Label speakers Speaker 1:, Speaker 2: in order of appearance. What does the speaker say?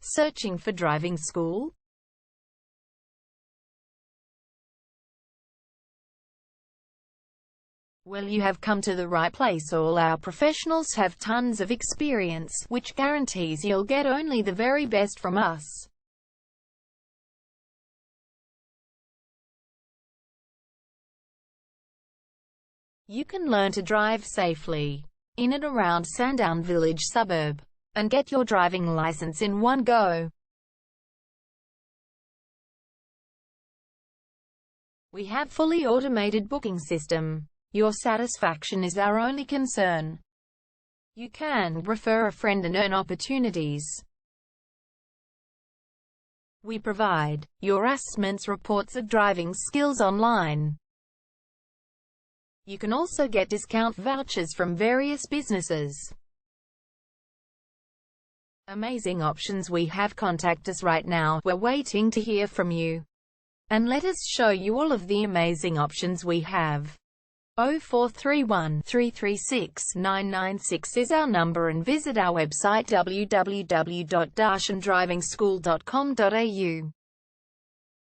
Speaker 1: Searching for driving school? Well, you have come to the right place. All our professionals have tons of experience, which guarantees you'll get only the very best from us. You can learn to drive safely in and around Sandown Village suburb, and get your driving license in one go. We have fully automated booking system. Your satisfaction is our only concern. You can refer a friend and earn opportunities. We provide your assessments reports of driving skills online. You can also get discount vouchers from various businesses. Amazing options we have. Contact us right now. We're waiting to hear from you. And let us show you all of the amazing options we have. 0431 336 996 is our number, and visit our website www.darshandrivingschool.com.au.